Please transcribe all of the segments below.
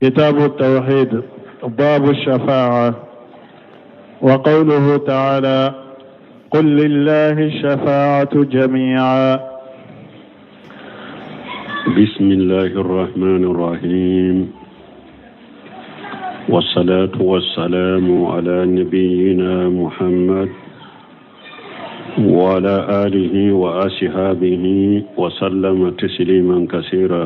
كتاب التوحيد باب الشفاعة. وقوله تعالى: قل لله الشفاعة جميعا. بسم الله الرحمن الرحيم، والصلاة والسلام على نبينا محمد وعلى آله وأصحابه وسلم تسليما كثيرا.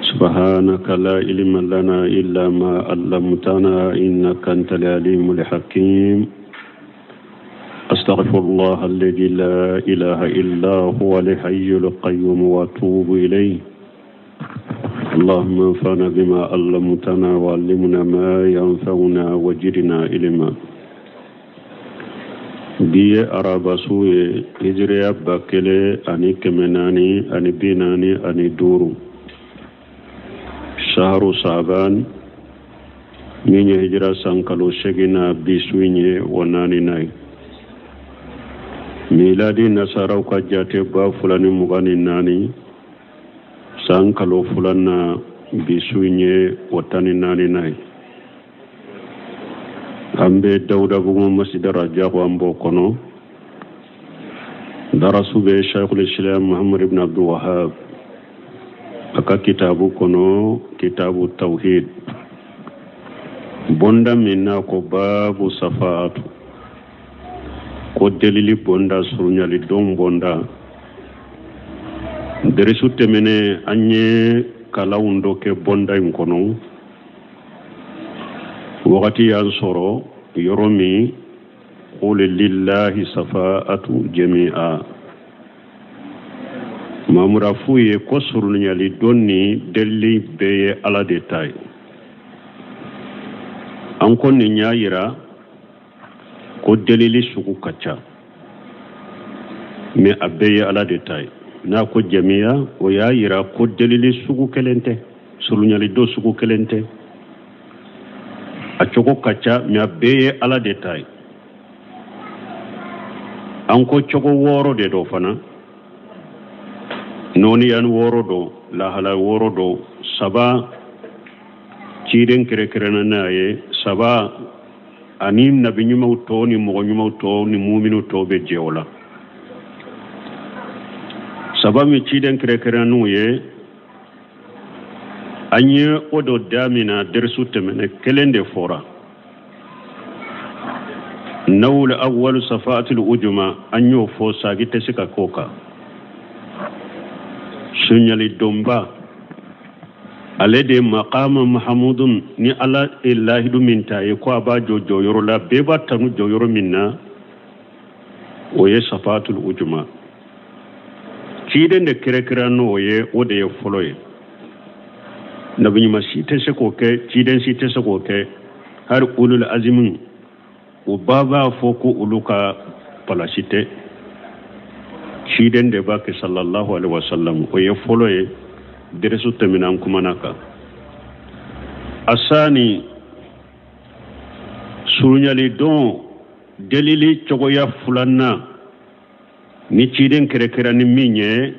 سبحانك لا علم لنا إلا ما علمتنا إنك أنت العليم الحكيم. أستغفر الله الذي لا إله إلا هو الحي القيوم وأتوب إليه. اللهم انفعنا بما علمتنا وعلمنا ما ينفعنا وزدنا علما. biye araba suye hijriya bakele ani kemenani ani binani ani duru shahru saban minye hijra sankalo shegina bisuinye wanani nai miladi nasara ka jate ba fulani mugani nani sankalo fulana bisuinye watani nani nai ambe dawda bugu masjidara jago ambo kono darasu be shaykhul islam muhammad ibn abdul wahhab aka kitabu kono kitabu tawhid bonda minna ko babu safaatu ko delili bonda surunyali don bonda deresu temene anye kalawundo ke bonda in kono wakati yansoro yoromi qul lillahi safaatu jami'a mamura fuye ko surunyali donni delli beye ala detay an ko ni nyaayira ko delili suku kacha me abeye ala detay na ko jami'a o yaayira ko delili suku kelente surunyali do suku kelente a cogo kacha mi abeye ala detay an ko cogo woro de do fana noni yan woro do la hala woro do saba ciden kere kere naye saba anim nabi nyuma to ni mo nyuma to ni mu'minu to be jeola saba mi ciden kere kere nuye anye odo damina dersu temene kelende fora nawul awwal safatul ujuma anyo fo sagite sika koka sunyali domba alede maqama mahmudun ni ala illahi du minta e ko aba jojo yoro la beba tanu joyoro minna o ye safatul ujuma ciden de kere no ye ode ye foloye nabi nyuma site se ko ke ciden site se ko ke har ulul azmin o baba foko uluka palasite ciden de baki sallallahu alaihi wasallam o ye foloye deresu teminan kumanaka asani surunyali don delili chogoya fulanna ni ciden kere ni minye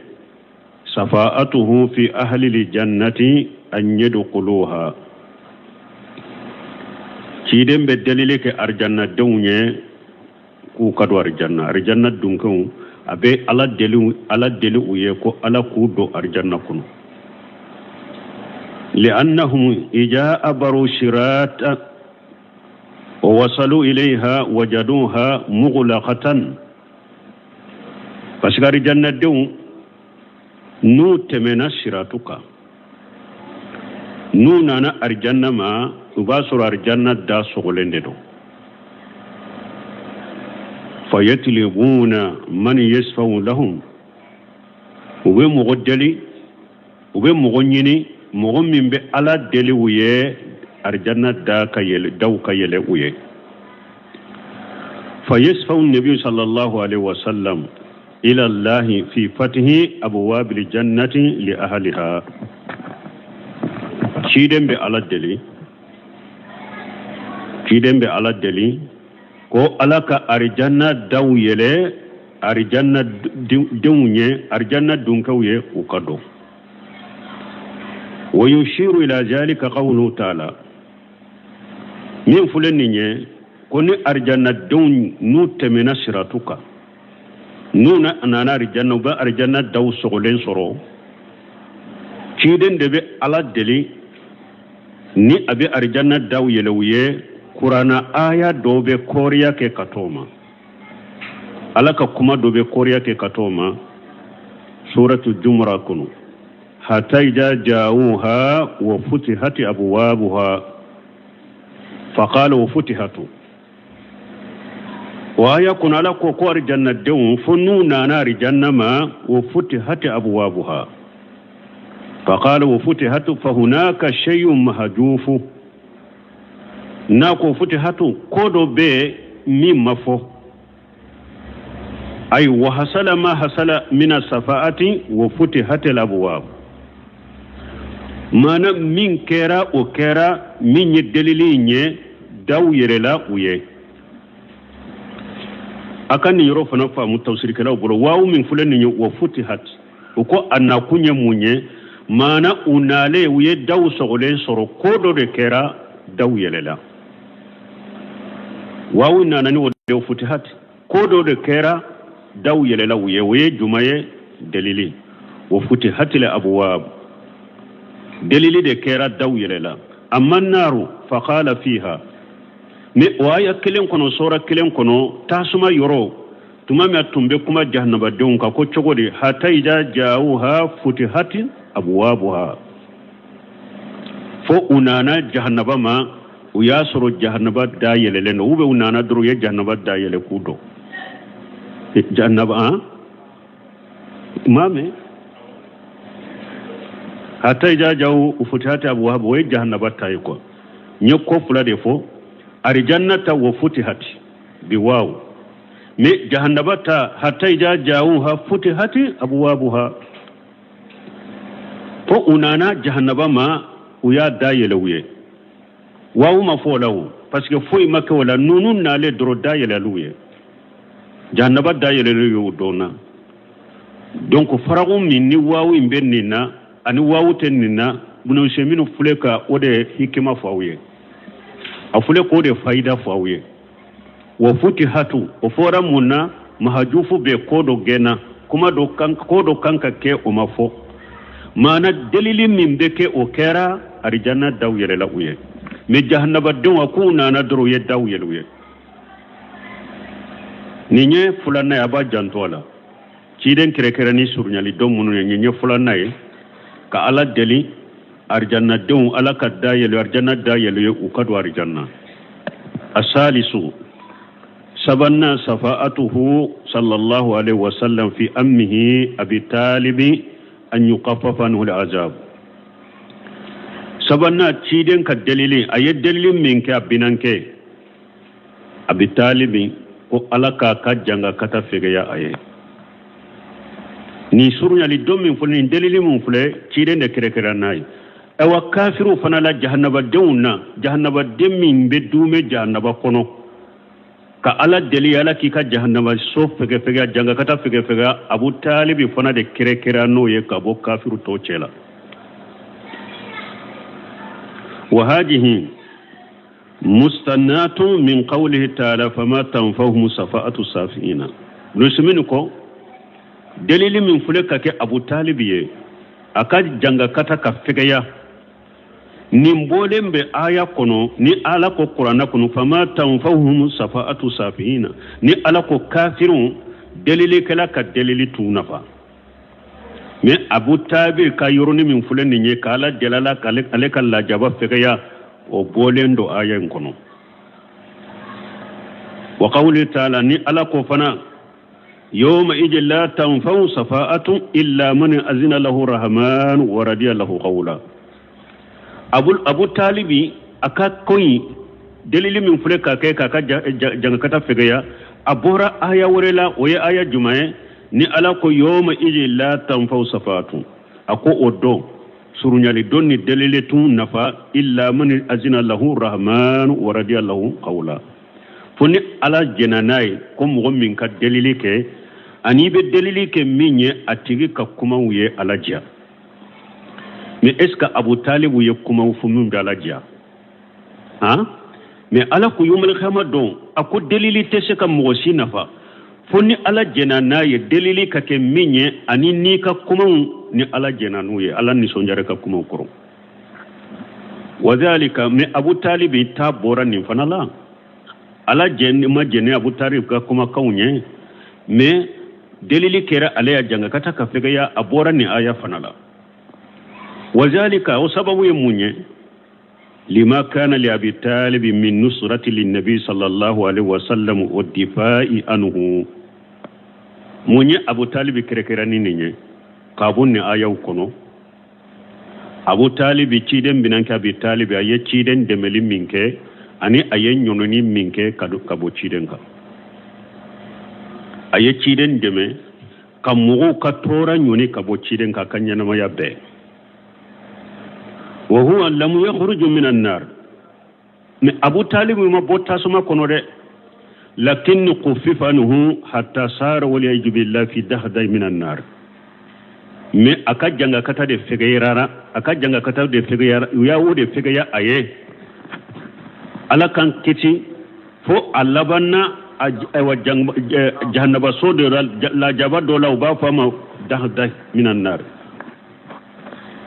safaatuhu fi ahli aljannati an yadkhuluha ciden be delile ke arjanna dewnye ku kadu arjanna dunkun abe ala deli uye ko ala ku do arjanna kuno li'annahum ijaa barushirat wa wasalu ilayha wajaduha mughlaqatan pasgari janna dew nu temena shiratuka nu nana arjanna ma ubasur arjanna da sogolende do fayatlibuna man yasfau lahum ube mogodeli ube mogonyini mogommin be ala deli uye arjanna da kayele daw kayele uye fayasfau nabi sallallahu alaihi wasallam ila allah fi fatihi abwabil jannati li ahliha ciden be ala deli ko alaka arjanna daw yele arjanna dunye arjanna dunkawye ukado ويشير إلى ذلك قوله تعالى من فلنية كوني أرجانا دون نوت من سراتك نونا أنا أرجانا وبا أرجانا دو سغلين سرو كيدن دبي على دلي ni abi arjanna daw yelewye qur'ana aya dobe koriya ke katoma alaka kuma dobe koriya ke katoma suratu jumra kunu hatta idha ja'uha wa futihat abwabuha faqala wa futihatu wa aya kuna la ko arjanna daw fununa na arjanna ma wa futihat abwabuha فقال وفتحت فهناك شيء محذوف ناكو فتحت كودو بي ميم مفو أي وحصل ما حصل من الصفاءة وفتحت الأبواب مانا من كيرا وكيرا من يدللين داو يرلا ويه أكان يروف نفا متوسير كلا وبرو واو من فلان وفتحت وكو أنا كوني مونيه mana unale uye daw sogole soro kodo de kera daw yelela wawu nanani wode futihat kodo de kera daw yelela uye jumaye dalili wa futihat la abwab dalili de kera daw yelela amma naru faqala fiha mi waya kilen kono sora kilen kono tasuma yoro tuma mi atumbe kuma jahannaba donka ko chogode hatta ida jauha futihatin أبوابها فأنانا جهنم ما وياسر جهنم دايل لأنه هو أنانا درو جهنم دايل كودو جهنم مامي حتى إذا جاءوا وفتحت أبواب وجهنم تايكو نيكو فلا دفو أرجنة وفتحت بواو مي جهنم تا حتى إذا جاءوها فتحت أبوابها فو أنانا جهنم ما ويا دايلويه واو ما فولاو باسكو فوي مكه ولا نونون نالي درو دايلويه جهنم دايلويه دونا دونك فراغو مني واو امبنينا اني واو تنينا بنو شمينو فليكا ودي حكمه فاويه افليكو ودي فايده فاويه وفتحتو وفورمنا مهجوف بكودو جنا كما دو كان كودو كانكا كي ومافو mana dalili min beke o kera arjanna daw yele la uye me jahannaba don akuna na dro ye daw yele uye ninye fulana ya ba jantola ci den kere ni surnyali don munu ninye fulana ye ka ala deli arjanna don ala ka da yele arjanna da yele u kadu arjanna asalisu sabanna safa'atuhu sallallahu alaihi wasallam fi ammihi abi talibi أن يقفف عنه العذاب سبنا تشيدن كدليل أي دليل منك أبنانك أبي طالب وعلىك كجنغ كتفجيا أيه نيسورنا لدوم من فلين دليل من فلين تشيدن كركراناي أو كافر فنلا جهنم دونا جهنم دمين بدوم جهنم كونو ka ala deli ala ki ka jahannama so fege janga kata fege Abu Talib fana de kere no ye ka bo kafiru to chela wa hadhihi mustannatu min qawlihi ta'ala fama tanfahum safa'atu safina nusminu ko dalili min fuleka ke Abu Talib ye aka janga kata ka fege ya nimbolembe aya kono ni ala ko qur'ana kono fama tanfahum safa'atu safina ni ala ko kafirun dalili kala ka dalili tunafa me Abu Tabi ka yoroni min fulani nye kala jalala kale kala jaba fegaya o bolendo aya kono wa qawli ta'ala ni ala ko fana yawma ijil la tanfa'u safa'atu illa man azina lahu rahman wa radiya lahu qawla Abu Talibi aka koyi dalili min fule ka kai ka janga kata fegaya abora aya warela oye aya jumae ni ala ko yoma iji la tanfau safatu ako odo surunyali donni dalili tun nafa illa man azina lahu rahman wa radiya lahu qawla foni ala jenanai ko mo min ka dalili ke ani be dalili ke minye atigi ka kuma wuye alaja mais est ce que Abu Talib ye kuma fu min dala dia mais ala ku yumul khamadon ako delili te se kam mo si nafa fonni ala jenana ye delili ka ke minye ani ni ka kuma ni ala jenanu ye ala ni sonjare ka kuma koro wadhalika me Abu Talib ta bora ni fanala ala jenni ma jenni Abu Talib ka kuma kaunye me delili kera ala ya janga kata ka fega ya abora ni aya fanala wadhalika sababu ye munye لما كان لأبي طالب من نصرة للنبي صلى الله عليه وسلم والدفاع عنه مني أبو طالب كركراني نيني قابون آية وكونو أبو طالب تشيدن بنانك أبي طالب آية تشيدن دملي منك أني آية نيونوني منك كابو تشيدن كا آية تشيدن دمي كمغو كتورا نيوني كابو تشيدن كا كنيانا ما يبدأ وهو لم يخرج من النار أبو طالب ما بوتا سما كنوري لكن خفف عنه حتى صار والعياذ بالله في دهد من النار مي اكا جانغا كتا دي فغيرارا اكا جانغا كتا دي فغيرا يا ودي فغيا ايه ala kan kiti fo allabanna wa jahannaba sode la jaba dola ba fama dahda minan nar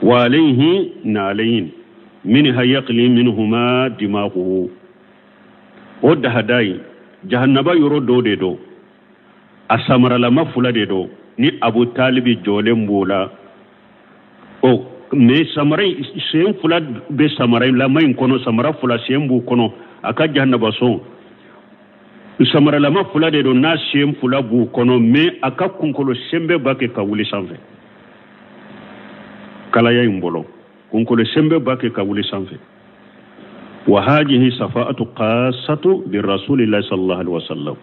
wa alayhi nalayn minha yaqli minhuma dimaghu o dahadai jahannaba yoro dode do asamara la mafula de do ni Abu Talibi jole mbola o me samarai sen fula be samarai la may kono samara fula sembu kono aka jahannaba so samara la mafula de do na sem fula bu kono me aka kunkolo sembe bake ka wuli sanfe kala ya imbolo kunkolo sembe bake ka wuli sanfe wa hadhihi safa'atu qassatu bi rasulillahi sallallahu alaihi wasallam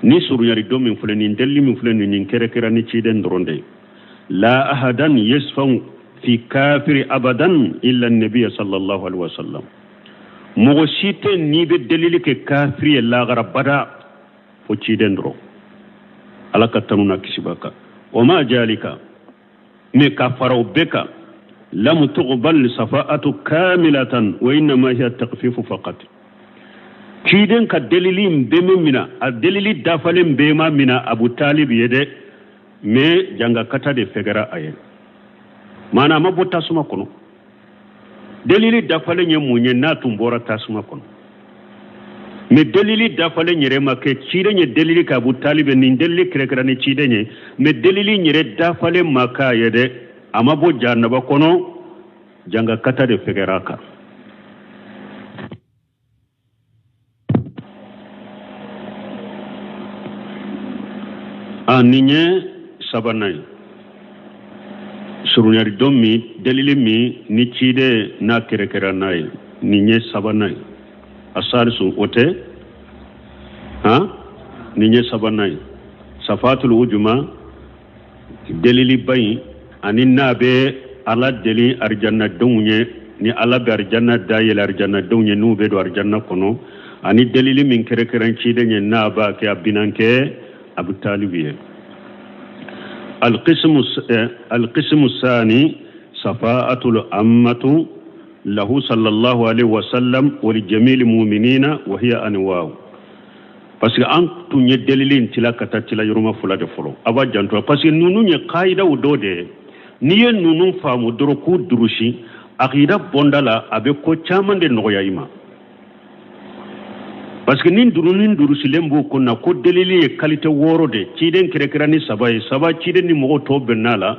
ni suryari do min fulani delli min fulani nin kere ni ciden dronde la ahadan yasfan fi kafir abadan illa an-nabiy sallallahu alaihi wasallam mo site ni be delili ke kafir la garabada fo ciden dro alaka tanuna kisibaka o ma jalika me kafaro beka lam tuqbal safa'atu kamilatan wa inma hiya taqfifu faqat kiden ka delili mbeme mina a delili dafale mbema mina Abu Talib yede me janga kata de fegara aye mana mabota suma kono delili dafale nye munye na tumbora tasuma kono me delili dafale nyere make chide nye delili ka Abu Talib ni delili krekera ni chide nye me delili nyere dafale maka yede amabo jannaba kono janga kata de fegara ka ninye sabanay surunyari domi dalili mi ni chide na kerekera nay ninye sabanay asalisu ote ninye sabanay safatul ujuma dalili bay ani nabe ala deli arjanna donye ni ala be arjanna dayel arjanna donye nube do arjanna kono ani dalili min kerekera chide nye naba ke abinanke Abu Talibiye القسم الثاني صفاءة الأمة له صلى الله عليه وسلم ولجميع المؤمنين وهي أنواع parce que an tun ye delilin tila kata tila yoroma fula de folo aba janto parce que nunu ye qaida o dode ni ye nunu famu doro ku durushi aqida bondala abe ko chaman de noya ima parce que nin duru silembo konna ko delili e qualité woro de ciden kerekrani saba ciden ni mogo to benala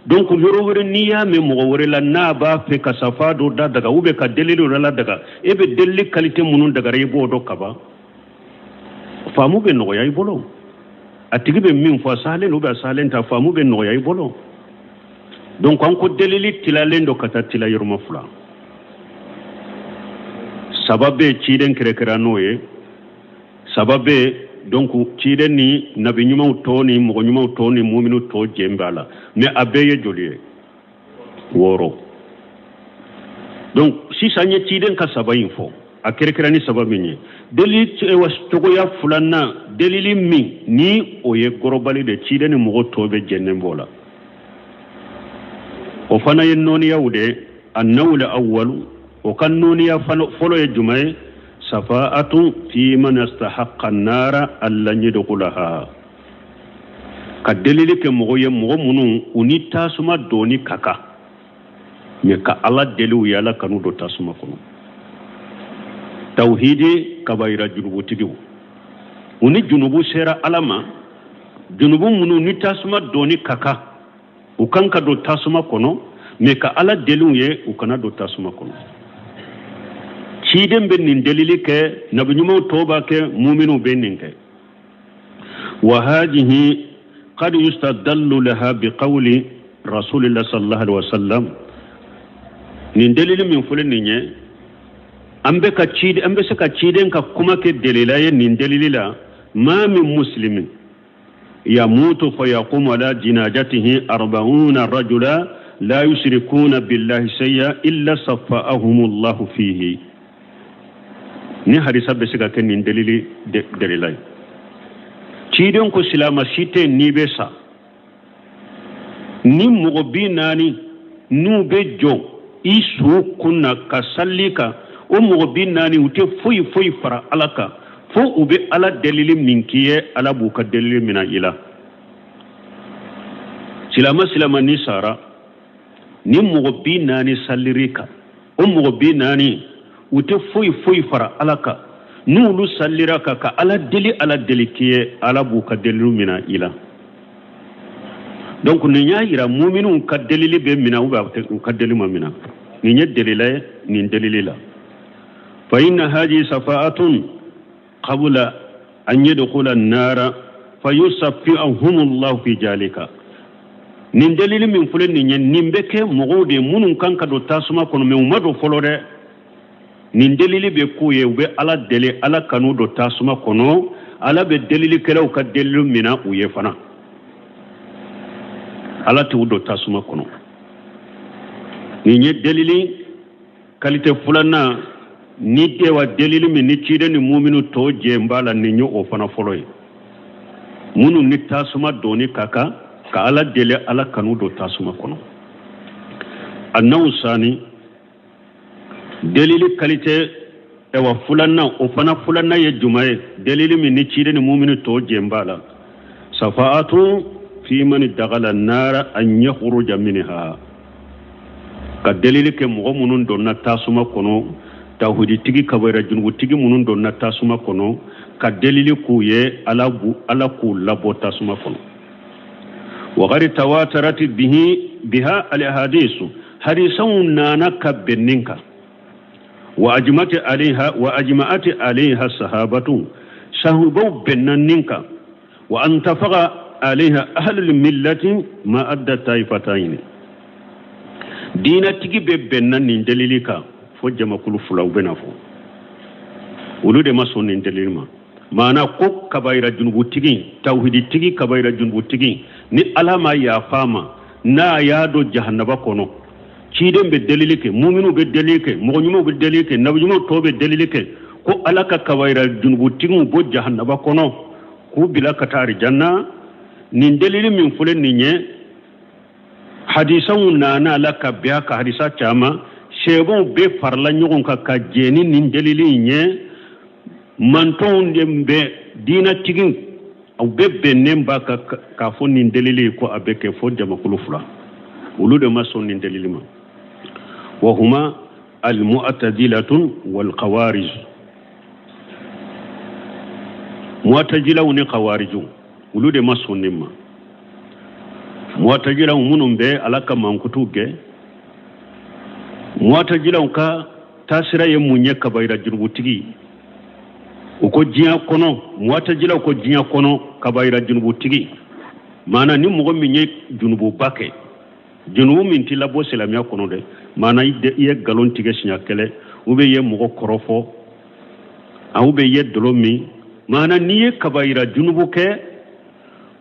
donc yoro wore niya me mogo wore la na ba fe ka safa do da daga ube ka delili la daga e be delili qualité munun daga rebo do kaba famu be no yay bolo atigi be min fa salen ube salen ta famu be no yay bolo donc an ko delili tilalendo kata tila yorma fula sababe ciden kerekerano ye sababe donc ciden ni nabi nyuma toni mo nyuma toni mu'minu to jembala mais abeye joliye woro donc si sanye ciden ka sabayin fo a kerekerani sababe ni delili was togo ya fulanna delili mi ni oye gorobali de ciden mo to be jennembola وفنا ينوني يودي النوع الأول وكان نوني فلو يجمعي صفاءة في من استحق النار ألا يدخلها كدليل كمغوية مغمونو ونيتا سما دوني كاكا يكا الله دلو يالا كانو دو تاسما كنو توحيدي كبايرا جنوبو تيجو وني جنوبو سيرا ألما جنوبو منو نيتا سما دوني كاكا وكان كدو تاسما كنو ميكا الله دلو يه وكانا دو تاسما كنو شيدن بن دليل كي نبنيمو توبا كي مؤمنو بينين كي وهذه قد يستدل لها بقول رسول الله صلى الله عليه وسلم من دليل من فلن نيه أمبكا تشيدن كما كدليل من دليل لا ما من مسلم يموت فيقوم على جنازته 40 رجلا لا يشركون بالله شيئا إلا صفاهم الله فيه ni harisa be sika ken nin dalilai cidon ko silama site ni be sa ni mogo bi nani nu be jo isu kunna kasallika o mogo bi nani ute foyi fara alaka fo ube ala dalili minkiye ala buka dalili mina ila silama ni sara ni mogo bi nani sallirika o mogo bi nani ute foyi fara alaka nulu salliraka ka ala deli kiye ala buka delilu mina ila donc ni nya ira mu'minun ka delili be mina uba ka delilu mina ni nya delila ni delilila fa inna hadhihi safa'atun qabla an yadkhula an-nara fayusaffi'uhum Allah fi jalika ni delili min fulen ni nya nimbeke mogode munun kanka do tasuma kono me umado folore nin delili be kuye ube ala deli ala kanu do tasuma kono ala be delili kelaw ka delilu mina uye fana ala tu do tasuma kono ni nye delili kalite fulana ni dewa delili min ni cide ni mu'minu to je mbala ni nyo o fana foloy munu ni tasuma doni kaka ka ala deli ala kanu do tasuma kono annahu sani delili kalite ewa fulanna o fana fulanna ye jumaye delili min ni cide ni mu'minu to jembala safa'atu fi man daghala an-nara an yakhruja minha ka delili ke mo munun donna tasuma kono tawhidi tigi kabara junbu tigi munun donna tasuma kono ka delili ku ye ala ku labo tasuma kono wa gari tawatarat biha al-ahadith hadisun nana kabbeninka وأجمعت عليها الصحابة صحابة بننك وأن تفق عليها أهل الملة ما أدى طائفتين دينتك ببنن دليلك فجمع كل فلو بنفو ولود ما سون دليل ما أنا كوك كبير جنبوتك توحيد تك كبير جنبوتك ni alama ya fama na yado jahannaba kono ciden be delilike mu'minu be delilike mo'minu be delilike nabiyyu to be delilike ko alaka kawaira junbu tingu bo jahannaba kono ku bila katari janna nin delili min fulen ninye hadisan nana laka biya ka hadisa chama shebo be farla nyogon ka jeni nin delili nye manton dembe dina tigin au bebe nemba ka fo nin delili ko abeke fo jama kulufla ulude mason nin delili ma wa huma al mu'tazilatun wal qawarij mu'tazila ni qawarij ulude mason nimma mu'tazila munum be alaka mankutuge mu'tazila ka tasira ye munye kabaira jurbutigi uko jiya kono mu'tazila ko jiya kono kabaira junubutigi mana ni mo minye junubu bake junubu min tilabo selamiya kono de mana ye galon tige sinya kele ube ye mo korofo ube ye dolomi mana ni ye kabaira junubu ke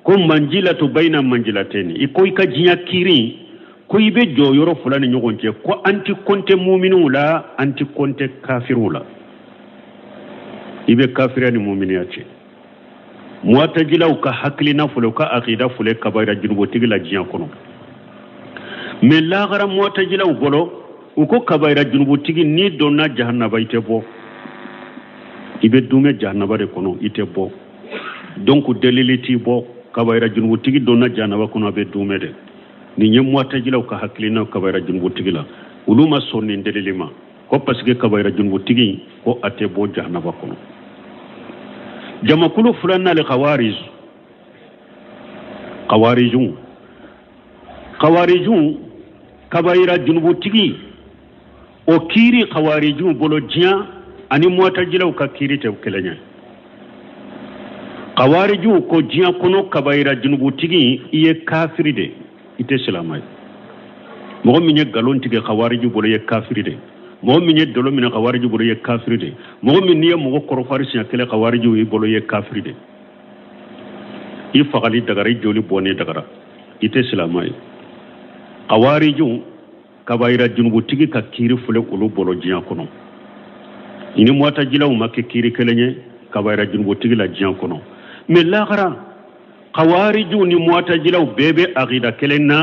ko manjilatu baina manjilateni iko ika jiya kiri ko ibe joyoro fulani nyogonje ko anti konte mu'minu la anti konte kafiru la ibe kafira ni mu'mini yace mu'tazila ka haklina fulu ka aqida fulu kabaira junubo tigila jiya kono me lagara mu'tazila bolo uko kabaira junubu tigi ni donna jahannaba itebo ibe dume jahannaba de kono itebo donc deliliti bo kabaira junubu tigi donna jahannaba kono be dume de ni nyem mu'tazila ka haklina kabaira junubu tigi la uluma sonni delilima ko parce que kabaira junubu tigi ko atebo jahannaba kono jamakulu fulanna le khawarijun kabaira junubu tigi o kiri khawarijun bolo jiya ani mu'tazila ka kiri te kelenya khawariju ko jiya kono kabaira junubu tigi iye kafiri de ite islamay mo mi nye galon tigi khawariju bolo ye kafiri de mo mi nye dolo mi khawariju bolo ye kafiri de mo mi niye mo ko farisi ya kele khawariju yi bolo ye kafiri de i fagali dagara joli bone dagara ite islamay khawariju kabaira junubu tigi ka kiri fule ulu bolo jiya kono ini mu'tazila ma ke kiri kelenye kabaira junubu tigi la jiya kono me laghara khawariju ni mu'tazila bebe aqida kelenna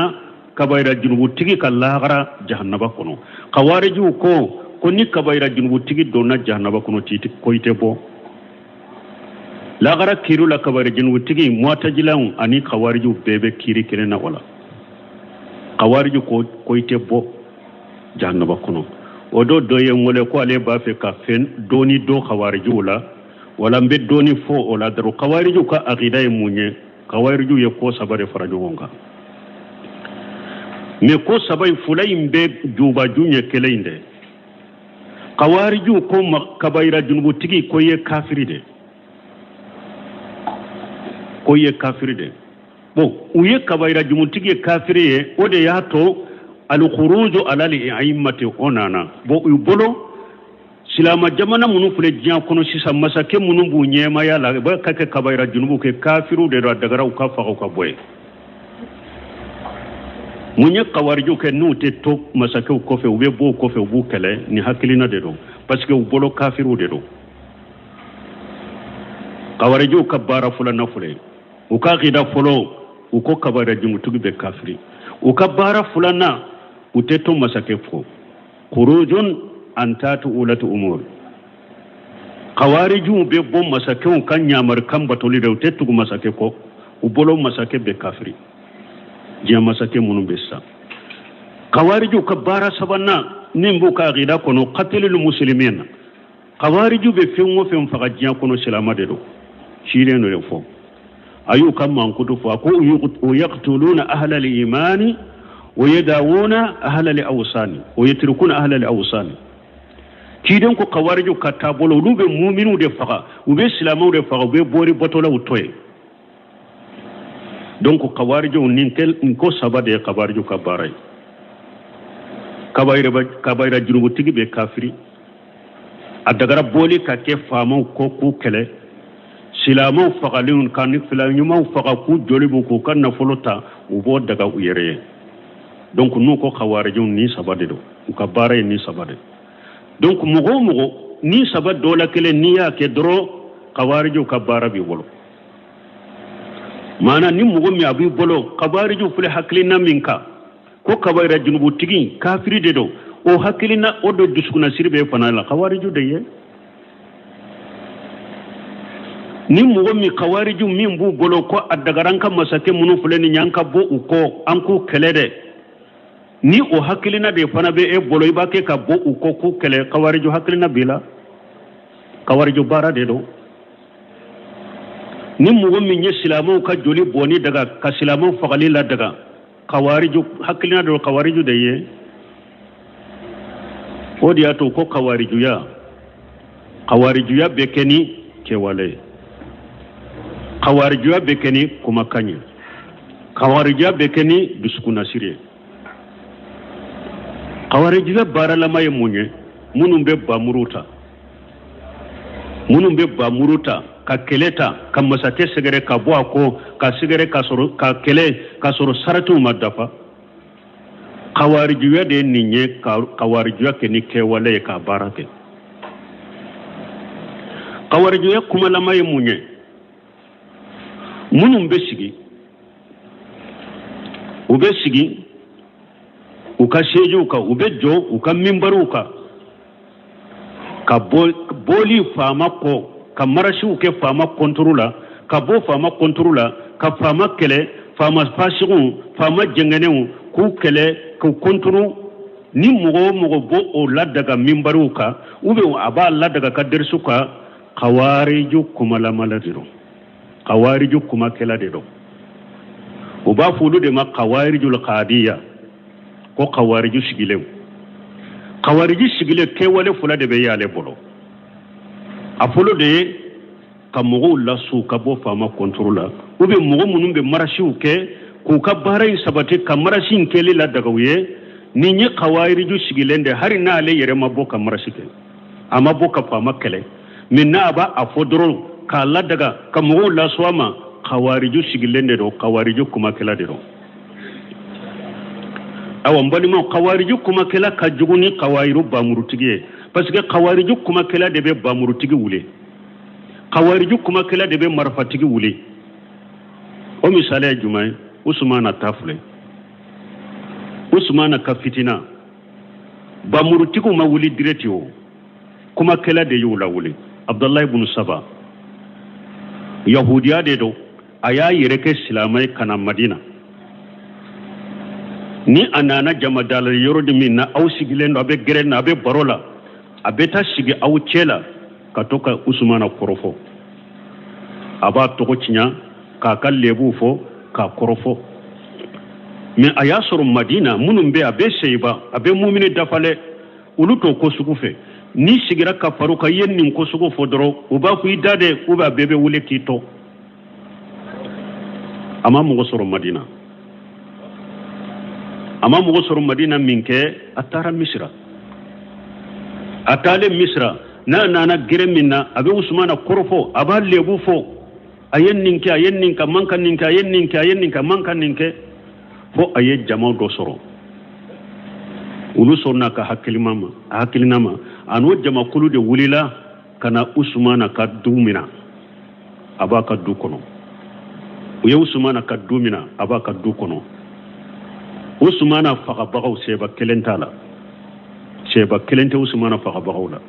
kabaira junubu tigi ka laghara jahannaba kono khawariju ko ni kabaira junubu tigi donna jahannaba kono titi koite bo laghara kiru la kabaira junubu tigi mu'tazila ani khawariju bebe kiri kelenna wala khawariju koite bo jahannaba kono odo doye ngole ko ale ba fe ka fen doni do khawariju la wala mbe doni fo ola daru khawariju ka aqida e munye khawariju ye ko sabare faraju wonga me ko sabay fulay mbe juba junye keleinde khawariju ko kabaira junubu tigi ko ye kafiri de bo uye kabaira junubu tigi kafiri ye ode yato al-khuruju ala al-a'immati onana bo ubolo silama jamana munu fule jiya kono sisa masake munu bu nyema yala ba kake kabaira junubu ke kafiru de dagara ka fa ka boy munye kawarju ke nute to masake ko fe ube bo ko fe bu kele ni hakilina de do parce que ubolo kafiru de do kawarju kabara fulana fule uka gida folo uko kabaira junubu tugi kafiri ukabara fulana uteto masake fo khurujun antatu ulatu umur khawariju be bom masake kan nyamar kan batoli de uteto masake ko ubolo masake be kafiri je masake munu bessa khawariju kabara sabanna nimbu ka gida kono qatilul muslimin khawariju be fenwo fen faga jiya kono silama de do shireno le fo ayu kam man kutu fo ko yaqtuluna ahla al-iman ويداوون أهل الأوثان ويتركون أهل الأوثان كيدن كو خوارجو كتابولو لوبي مؤمنو دي فقا وبي سلامو دي فقا وبي بوري بطولا وطوي دونك خوارجو نينكل نكو سبا دي خوارجو كباري كبايرا جنوب تيجي بي كافري أدغرا بولي كاكي فامو كو كله سلامو فقا لون كان فلانيمو فقا كو جوليبو كو كان نفلوتا وبو دغا ويريه donc nous ko khawarijun ni sabade do ka bare ni sabade donc mugo ni sabade do la kele ni ya ke dro khawariju ka bara bi bolo mana ni mugo mi abi bolo khawariju fule haklina minka ko kabaira junubu tigi kafiri de do o haklina o do duskuna sirbe fanala khawariju de ye ni mugo mi khawariju min bu bolo ko adagaranka masake munu fule ni nyanka bo uko anku kelede ni o hakilina de fana be e bolo ibake ka bo uko ku kele kawariju hakilina bila kawariju bara de do ni mugo min ye silamu ka joli boni daga ka silamu fagali la daga kawariju hakilina do kawariju de ye odi ato ko kawariju ya bekeni ke wale kawariju ya bekeni kuma kanye kawariju ya bekeni biskuna sire kawariju bara lama ye munye munun be ba muruta ka keleta ka masake segere ka bo ako ka segere ka soro ka kele ka soro saratu madafa kawariju de ninye kawariju ke ni ke wale ka barake kawariju kuma lama ye munye munun be sigi uka shejuka ubejo uka mimbaruka ka boli fama ko ka marashi uke fama kontrola ka bo fama kontrola ka fama kele fama fasigun fama jengenew ku kele ku kontrolu ni mogo bo o ladaga mimbaruka ube aba ladaga ka dersuka khawariju kuma la maladiro khawariju kuma kela dedo uba fulu de ma khawarijul qadiyya ko khawariju sigilew khawariju sigile ke wale fula de be yale bolo afolo de ka mogo la su ka bo fama kontrola ube mogo munum be marashiu ke ku ka barai sabati ka marashin kele la daga wuye ni nye khawariju sigilende hari na ale yere maboka marashike ama boka fama kele minna ba afodro ka la daga ka mogo la suama khawariju sigilende do khawariju kuma kela de do awan bali mo khawariju kuma kela ka juguni khawairu ba murutigie parce que khawariju kuma kela de be ba murutigi wule khawariju kuma kela de be marfatigi wule o misale jumay usmana tafle usmana ka fitina ba murutigu ma wuli diretio kuma kela de yula wule abdullah ibn saba yahudiya de do aya yireke islamai kana madina ni anana jamadal yorodi minna aw sigilendo abe gerena abe barola abe ta sigi aw cela katoka usmana korofo aba toko cinya ka kallebu fo ka korofo min ayasoro madina munum be abe seyba abe mu'mini dafale uluto ko sugufe ni sigira ka faruka yennin ko sugu fo doro uba ku idade uba bebe wule kito ama mugo soro madina minke atara misra atale misra na gere minna abe usmana korofo aba lebu fo ayenninka manka ninke fo aye jamaw do soro ulu sonna ka hakkilinama anu jama kulu de wulila kana usmana ka dumina aba ka du kono uye usmana ka dumina aba ka du kono usmana faga bagaw seba kelente usmana faga bagaw la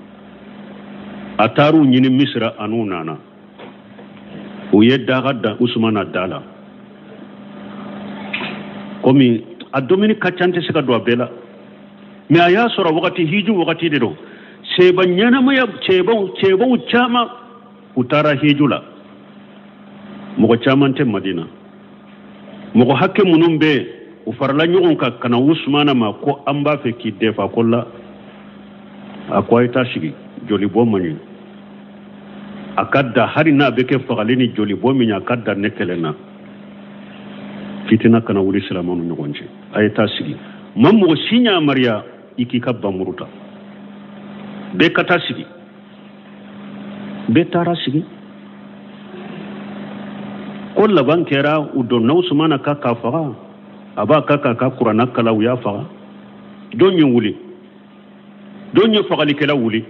ataru nyini misra anu nana uye daga usmana dala komi adomini kachante sika do bela mi aya sura wakati hiju wakati de do seba nyana maya cheba uchama utara hijula mogo chamante madina mogo hakke munumbe ufarla nyugon ka kana usmana ma ko amba fe ki defa kolla akwai tashigi joli bomani akadda hari na beke fagalini joli bomini akadda nekelena fitina kana wuri silamanu nyugonje ay tashigi mammo sinya mariya iki kabba muruta be kata sigi be tara sigi kolla bankera udo na usmana ka kafaga aba ka qur'ana kala ya faga donyo fagali kala wuli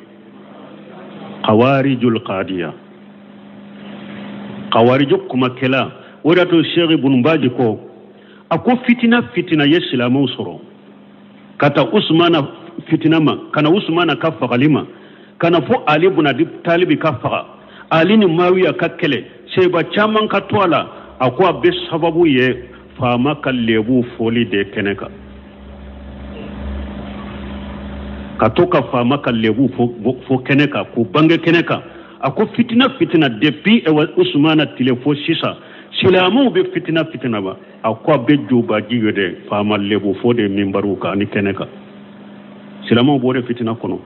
qawarijul qadiya qawariju kuma kala wadato sheikh ibn baji ko ako fitina yesilamu soro kata usmana fitinama kana usmana ka fagalima kana fo ali ibn abi talib ka faga ali ni mawiya ka kele sai ba chaman ka tola akwa be sababu ye fama kallebu foli de keneka katoka fama kallebu fo keneka ku bange keneka ako fitina depuis usmana tilefo sisa silamu be fitina ba akwa be juba jigede fama lebu fo de mimbaruka ni keneka silamu bo de fitina kono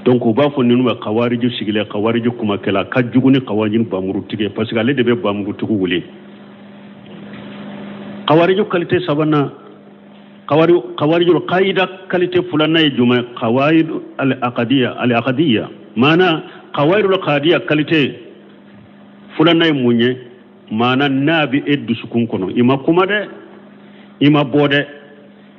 donc ba fo ninu qawariju sigile qawariju kuma kala kajuguni qawajin bamuru tige parce que ale de be bamuru tugu wuli qawariju qualité sabana qawariju qaida qualité fulana e juma qawaid al aqdiyya mana qawaid al qadiyya qualité fulana e munye mana nabi eddu sukun kono ima kuma de ima bode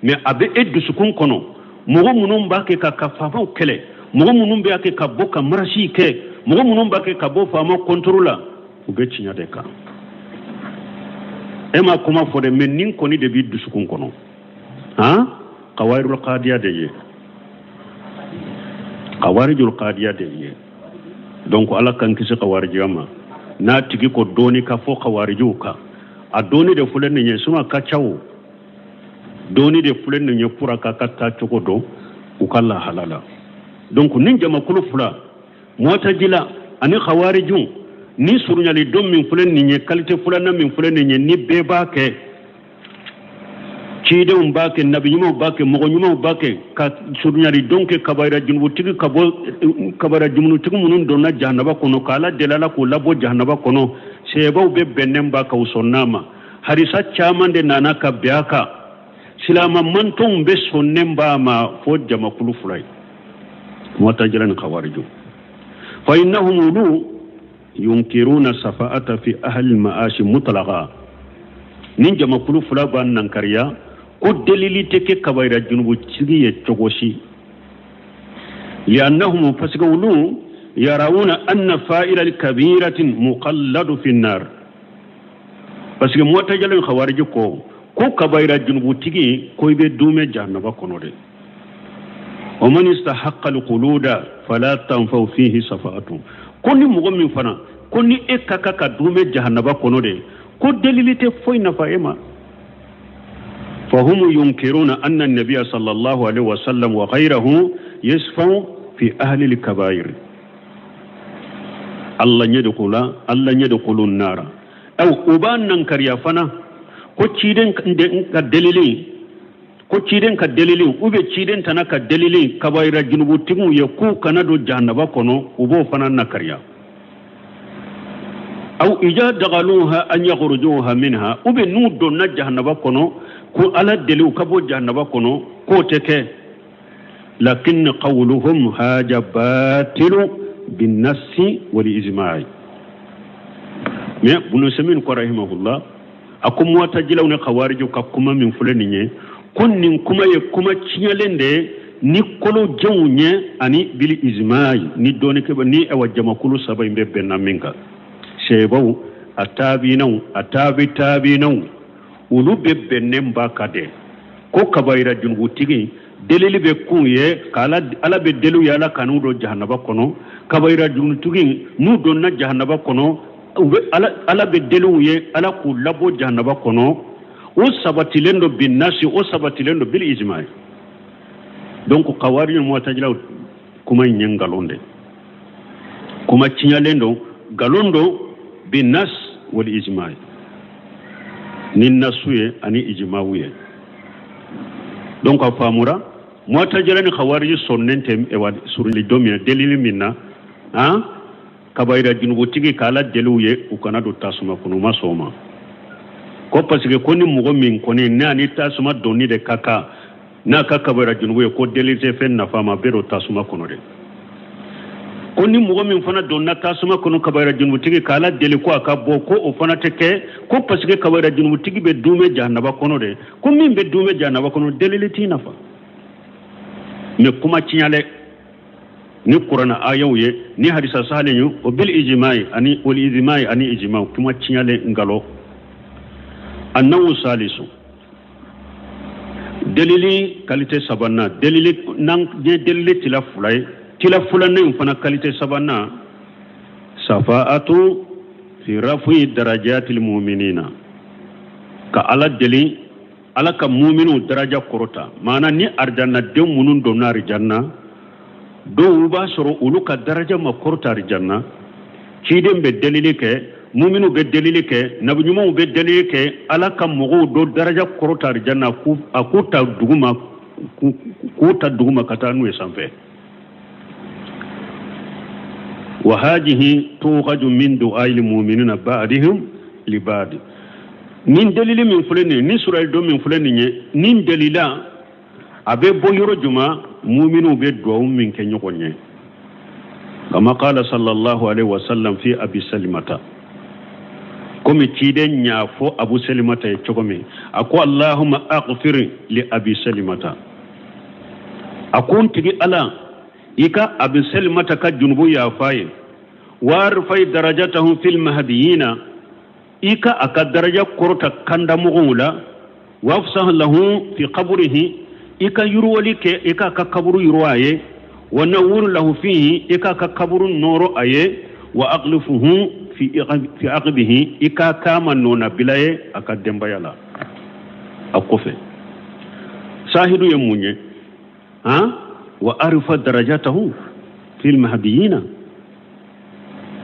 mais abe eddu sukun kono mogo munum ba ke ka kafafa kele mogo munum be ake ka boka marashi ke mogo munum ba ke ka bo fama controla ube cinya de ka ema kuma fode men nin koni de bi dusukun kono قوارج القادية دي قوارج القادية دي دونك على كان كيس قوارج ياما na tigi ko doni ka fo khawariju ka a doni de fulen ne suma ka chawo doni de fulen ne pura ka ta choko do ukalla halala donc nin jama kulu fula mu'tazila ani khawariju ni surunyali dom min fulen ne qualité fulan na min fulen ne ni be ba ke ci de ba ke nabi nyuma ba ke mo nyuma ba ke ka surunyali donc kabaira junbu tigi kabara jumnu tigi munun donna jahannaba kono kala delala ko labo jahannaba kono sebaw be bennen ba ka usonnama harisa chamande nana ka biaka silama manton be sonnen ba ma fo jama kulu fulay mutajilan khawariju fa innahum lu yunkiruna safa'ata fi ahli al-ma'ashi mutlaqa nin jama kulu fula ban nan kariya ko delili teke kabaira junubu tigi ye togoshi لأنهم فسقولوا يرون أن فائل الكبيرة مقلد في النار فسق موتجل الخوارج كو كبيرة جنوب تيجي كوي بدوم جهنم كنوري ومن استحق القلود فلا تنفع فيه صفاته كوني مغمن فنا كوني إكاكا كدوم جهنم كنوري كو دليل تفوين فايما فهم ينكرون أن النبي صلى الله عليه وسلم وغيره يسفو في أهل الكبائر الله يدخل النار أو أبان ننكر يا فنا كتشيدن كدليلين أبي تشيدن تنا كدليلين كبائر جنوب تيمو يكو كندو جهنم كنو أبو فنا نكريا أو إذا دخلوها أن يخرجوها منها أبي نود جهنم كنو كو على دليل كبو جهنم كنو كو تكه لكن قولهم هذا باطل بالنص والإجماع mais bunu semin ko rahimahullah akum wata jilawne khawariju ka kuma min fulani kunnin kuma ye kuma cinyalende ni kolo jawnye ani bil ijma'i ni doni ke ni e wajjama kulu sabay be benna minka shebaw atabi ulu be bennem ba kade ko kabayra junbu tigi delili be kunye kala ala be delu ya la kanu do jahannaba kono kabayra junbu tigi nu don na jahannaba kono ala be delu ye ala ku labo jahannaba kono o sabatilendo bin nasi o sabatilendo bil ijma'i donc kawari mu'tazila kuma nyengalonde kuma cinyalendo galondo bin nas wal ijma'i nin nasuye ani ijma'uye donc a famura mu'tazila ni khawarij sonnente e wad surli domina delili minna kabayra junubu tigi kala deluye ukana do tasuma kuno masoma ko parce que koni mugo min koni nani tasuma doni de kaka na kaka bayra junubu ko delite fen na fama bero tasuma kuno de koni mugo min fana donna tasuma kuno kabayra junubu tigi kala deli ko aka boko o fana teke ko parce que kabayra junubu tigi be dume jahannaba kono de ko min be dume jahannaba kono deliliti nafa me kuma cinyale ni qur'ana ayawye ni hadisa sahalenyu o bil ijma'i ani wal ijma'i ani ijma' kuma cinyale ngalo annahu salisu dalili qualité sabanna dalili nan de dalili tilafulay ne fana qualité sabanna safa'atu fi rafi darajatil mu'minina ka ala dali ala ka mu'minu daraja korota mana ni arjanna de munun do na arjanna do ba soro uluka daraja ma korta arjanna ciden be dalili ke mu'minu be dalili ke nabiyumu be dalili ke ala ka mugo do daraja korta arjanna ku akuta duguma katanu esanfe wa hadhihi tuqadu min du'ail mu'minina ba'dihim li ba'd min dalili min fulani ni sural do min fulani ni dalila abe boyoro juma mu'minu be do min ke nyokonye kama qala sallallahu alaihi wasallam fi abi salimata komi ciden nyafo abu salimata e chokomi ako allahumma aghfir li abi salimata akon tigi ala ika abi salimata ka junubu ya faye warfai darajatahum fil mahdiyina ika aka daraja korta kanda mugula wafsah lahu fi qabrihi ika yurwali ke ika ka kaburu yurwaye wa nawwir lahu fihi ika ka kaburu noro aye wa aqlifuhu fi aqbihi ika kama nona bilaye aka dembayala akofe sahidu yemunye wa arifa darajatahu fil mahdiyina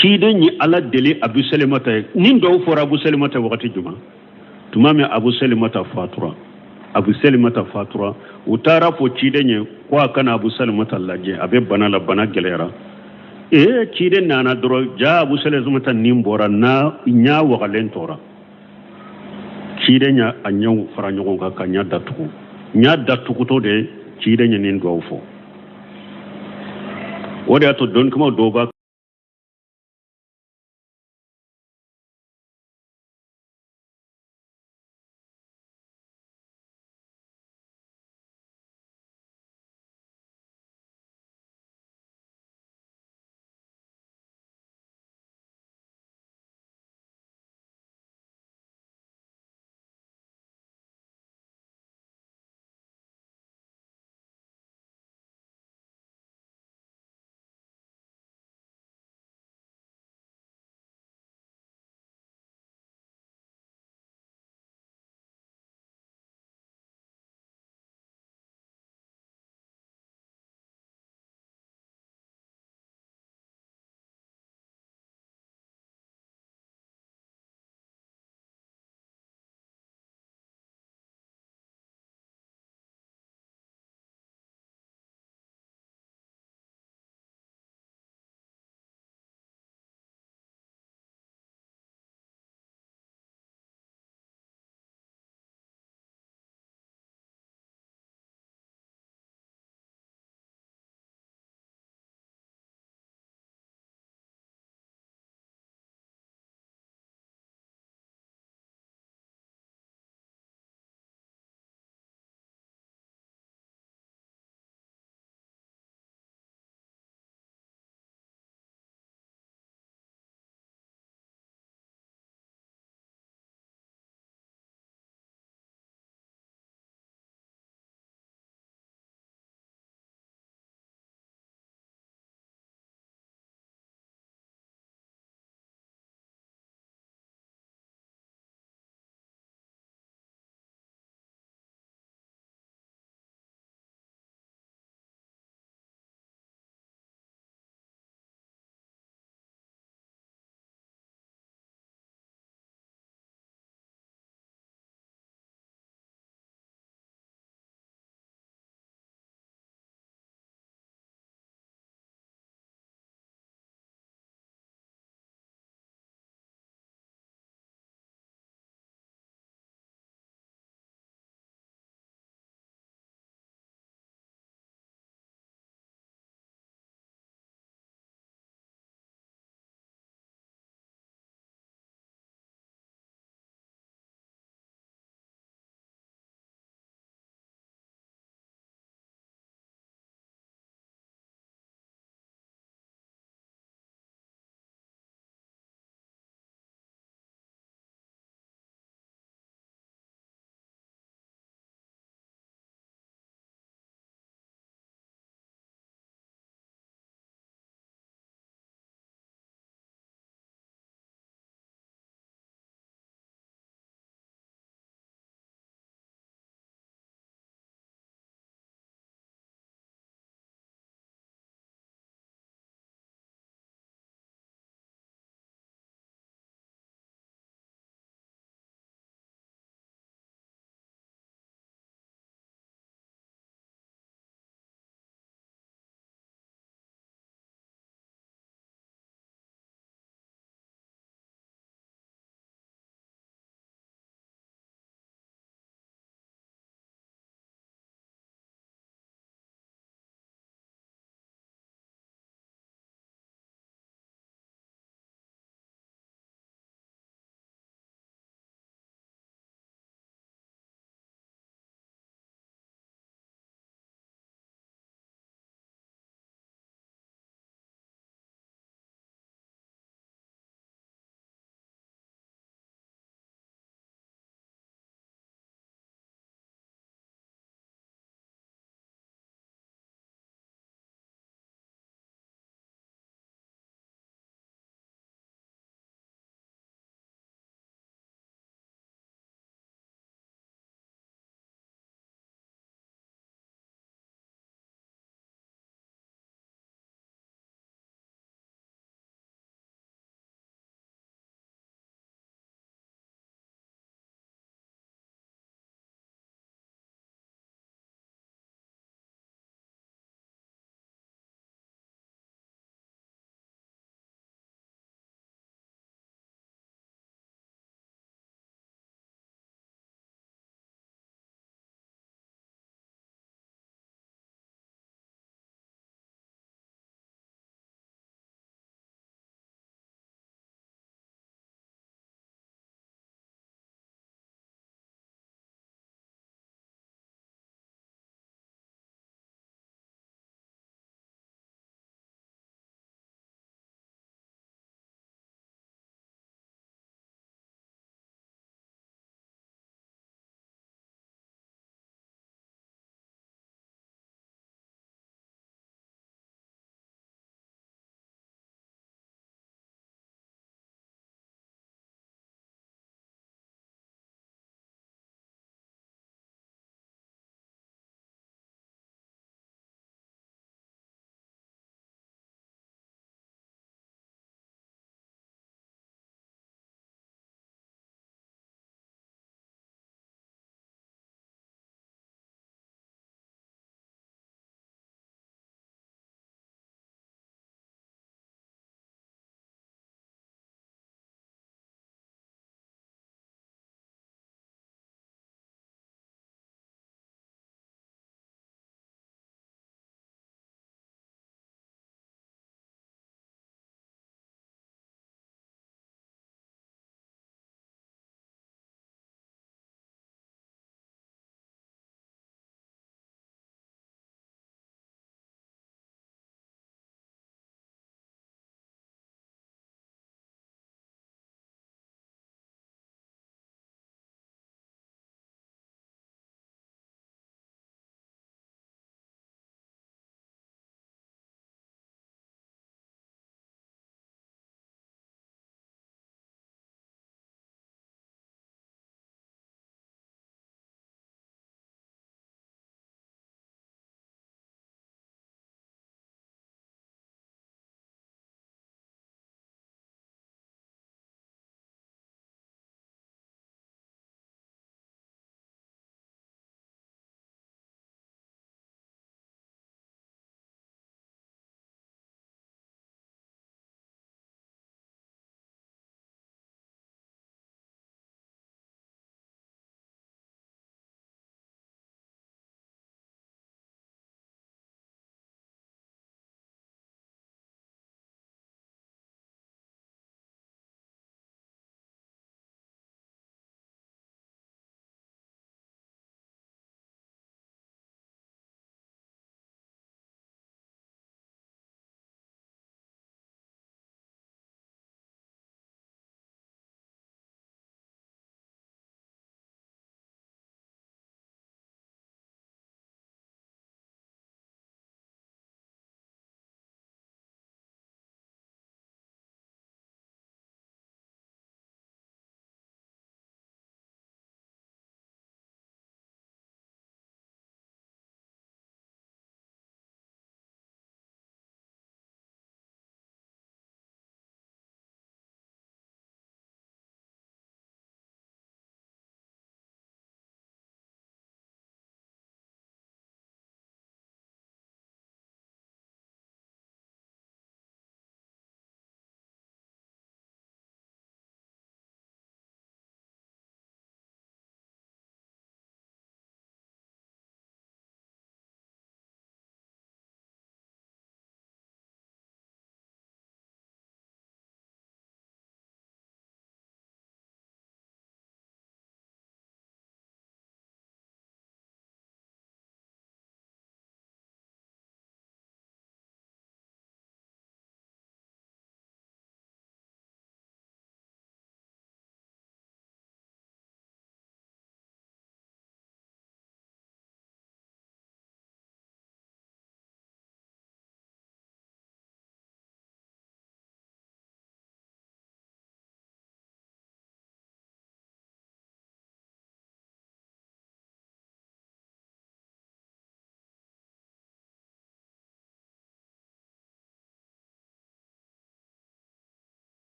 ciden yi ala dele abu salimata nin do fora abu salimata wakati juma tumame abu salimata fatura utara fo ciden yi kwa kana abu salimata laje abe bana la bana gelera ciden nana doro ja abu salimata nimbora na nya wakalen tora ciden ya anyaw fara nyogon ka kanya datuku to de ciden yi nin do fo wada to don kuma do ba